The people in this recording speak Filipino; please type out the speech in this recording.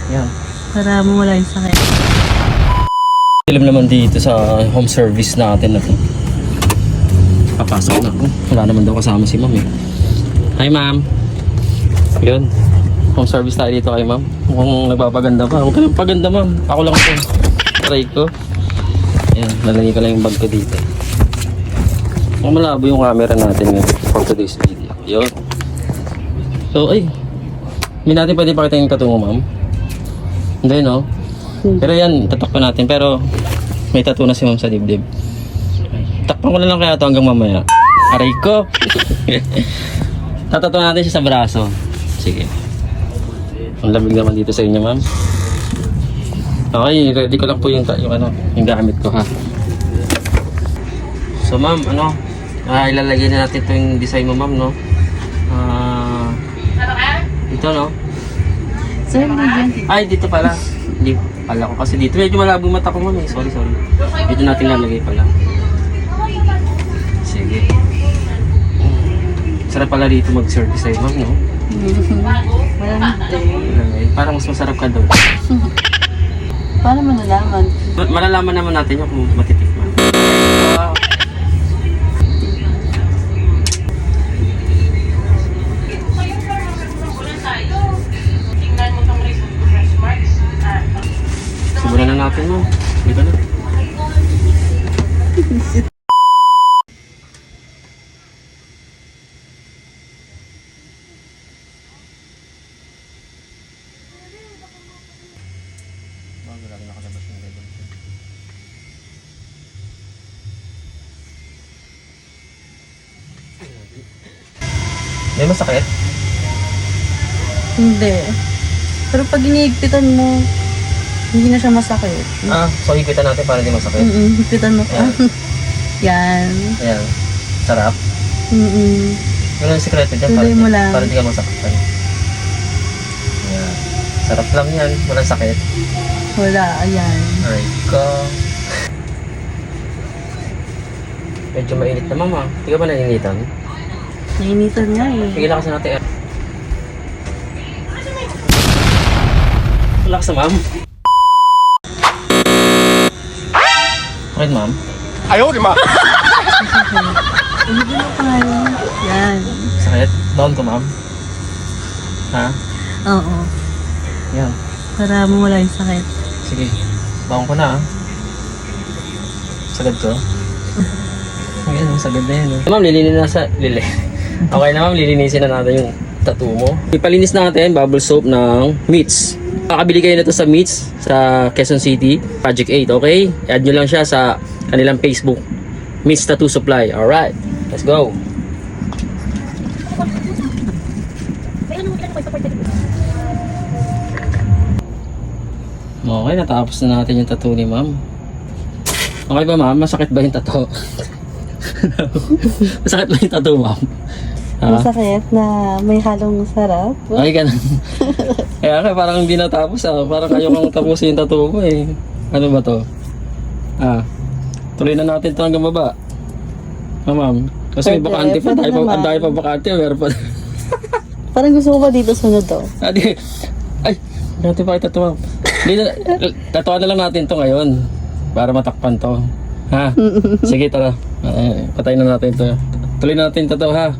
Yan. Para mawala yung sakit. Alam naman dito sa home service natin na to. Papasok na ako. Wala naman daw kasama si ma'am eh. Hi ma'am. Yun. Home service tayo dito kay ma'am. Mukhang nagpapaganda pa. Huwag ka lang paganda ma'am. Ako lang ito. Try ko. Ayan. Lalagay ko lang yung bag ko dito. Mukhang malabo yung camera natin ngayon for today's video. Yun. So ay. Hindi natin pwede pakita yung tattoo mo ma'am. Hindi no. Pero yan, tatakpan natin. Pero may tattoo na si ma'am sa dibdib. Takpan ko na lang kaya ito hanggang mamaya. Aray ko! Tatattoo natin siya sa braso. Sige. Ang lamig naman dito sa inyo ma'am. Okay, ready ko lang po yung gamit ko ha. So ma'am, ilalagay na natin ito yung design mo ma'am no. Ito no. Sir, Ay, dito pala. Hindi pala ko kasi dito. Medyo malabo yung mata ko ma'am eh. Sorry. Dito natin lalagay pala. Sige. Sarap pala dito mag-service sa'yo ma'am, no? Parang mas masarap ka doon. paano mo nalaman? Malalaman naman natin yung kung matitikman. Wow. Simulan na natin mo. Dito na. Bago lang nakalabas yung level. May masakit? Hindi. Pero pag iniigpitan mo, hindi na siya masakit. So ipitan natin para hindi masakit? Higpitan mo pa. Yan. Ayan. Sarap. Ano yung sikreto dyan? Tuloy mo lang. Para hindi ka masaktan. Ayan. Sarap lang yan. Walang sakit. Wala, ayan. Aray ko. Medyo mainit na mama. Hindi ka ba nainitan? Nainitan nga eh. Sige lang kasi natin. Relax na ma'am. Okay ma'am. Ayaw di ma. Hindi mo pangalan. Yan. Sakit? Down ko ma'am. Ha? Oo. Yan. Para mawala yung sakit. Sige. Baon ko na ah. Sagad ko. Ayan, sagad na yan. Ma'am, Okay na ma'am, lilinisin na natin yung tattoo mo. Ipalinis natin bubble soap ng Meets. Makakabili kayo na to sa Meets sa Quezon City, Project 8, okay? I-add nyo lang siya sa kanilang Facebook, Meets Tattoo Supply. Alright, let's go! Okay, natapos na natin yung tattoo ni ma'am. Okay ba ma'am? Masakit ba yung tattoo? Masakit ba yung tattoo ma'am? Masakit na may halong sarap. Ay, ganun. Kaya parang hindi natapos ah. Parang kayo kang tapusin yung tattoo mo eh. Ano ba to? Tuloy na natin ito hanggang baba. Ma'am. Kasi may bakante pa. Ang dahil pa bakante. Meron pa. Parang gusto ko pa dito sunod to. Ay, natin pa ito ma'am. Tatuan na lang natin to ngayon. Para matakpan to. Ha? Sige, tara. Patayin na natin to. Tuloy na natin ito ha.